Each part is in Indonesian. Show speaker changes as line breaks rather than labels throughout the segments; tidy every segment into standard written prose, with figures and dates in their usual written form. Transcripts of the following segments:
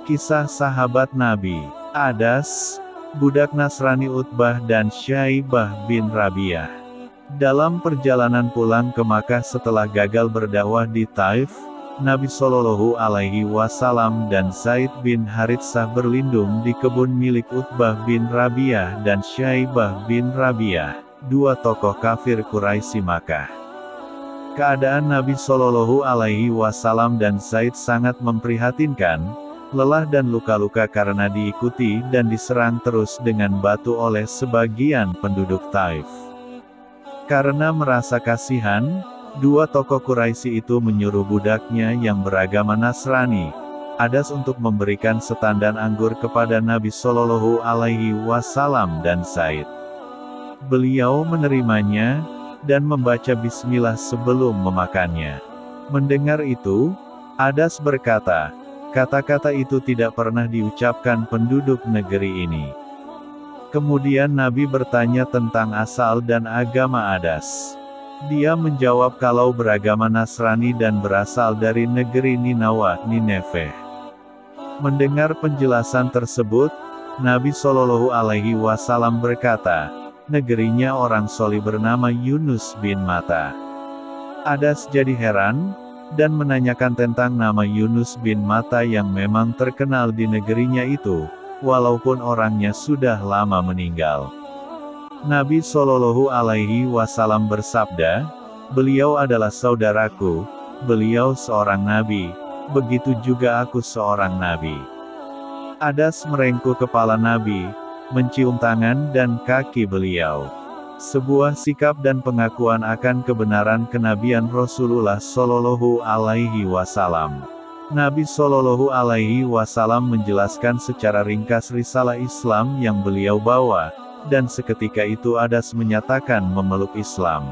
Kisah sahabat Nabi, Adas, budak Nasrani Utbah dan Syaibah bin Rabi'ah. Dalam perjalanan pulang ke Makkah setelah gagal berdakwah di Taif, Nabi Shallallahu Alaihi Wasallam dan Zaid bin Haritsah berlindung di kebun milik Utbah bin Rabi'ah dan Syaibah bin Rabi'ah, dua tokoh kafir Quraisy Makkah. Keadaan Nabi Shallallahu Alaihi Wasallam dan Zaid sangat memprihatinkan. Lelah dan luka-luka karena diikuti dan diserang terus dengan batu oleh sebagian penduduk Taif. Karena merasa kasihan, dua tokoh Quraisy itu menyuruh budaknya yang beragama Nasrani, Adas, untuk memberikan setandan anggur kepada Nabi Shallallahu Alaihi Wasallam dan Zaid. Beliau menerimanya dan membaca bismillah sebelum memakannya. Mendengar itu, Adas berkata, kata-kata itu tidak pernah diucapkan penduduk negeri ini. Kemudian Nabi bertanya tentang asal dan agama Adas. Dia menjawab kalau beragama Nasrani dan berasal dari negeri Nineveh. Mendengar penjelasan tersebut, Nabi Shallallahu Alaihi Wasallam berkata, negerinya orang solih bernama Yunus bin Matta. Adas jadi heran dan menanyakan tentang nama Yunus bin Matta yang memang terkenal di negerinya itu, walaupun orangnya sudah lama meninggal. Nabi Shallallahu Alaihi Wasallam bersabda, beliau adalah saudaraku, beliau seorang nabi, begitu juga aku seorang nabi. Adas merengkuh kepala Nabi, mencium tangan dan kaki beliau. Sebuah sikap dan pengakuan akan kebenaran kenabian Rasulullah Shallallahu Alaihi Wasallam. Nabi Shallallahu Alaihi Wasallam menjelaskan secara ringkas risalah Islam yang beliau bawa, dan seketika itu Adas menyatakan memeluk Islam.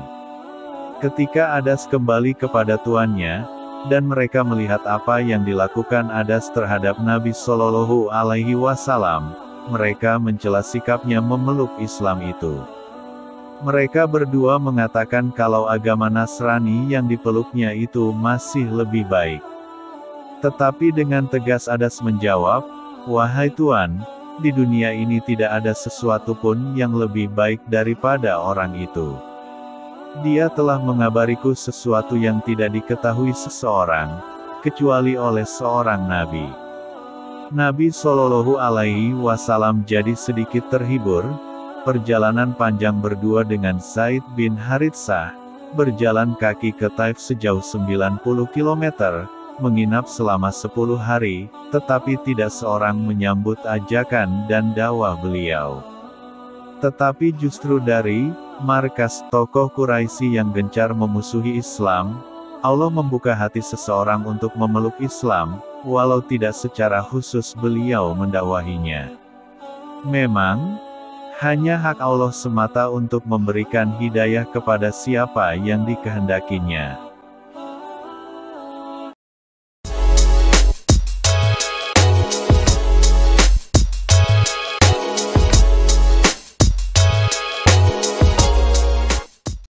Ketika Adas kembali kepada tuannya, dan mereka melihat apa yang dilakukan Adas terhadap Nabi Shallallahu Alaihi Wasallam, mereka mencela sikapnya memeluk Islam itu. Mereka berdua mengatakan kalau agama Nasrani yang dipeluknya itu masih lebih baik. Tetapi dengan tegas Adas menjawab, wahai Tuan, di dunia ini tidak ada sesuatu pun yang lebih baik daripada orang itu. Dia telah mengabariku sesuatu yang tidak diketahui seseorang, kecuali oleh seorang nabi. Nabi Shallallahu Alaihi Wasallam jadi sedikit terhibur. Perjalanan panjang berdua dengan Zaid bin Haritsah, berjalan kaki ke Taif sejauh 90 km, menginap selama 10 hari, tetapi tidak seorang menyambut ajakan dan dakwah beliau. Tetapi justru dari markas tokoh Quraisy yang gencar memusuhi Islam, Allah membuka hati seseorang untuk memeluk Islam, walau tidak secara khusus beliau mendakwahinya. Memang, hanya hak Allah semata untuk memberikan hidayah kepada siapa yang dikehendakinya.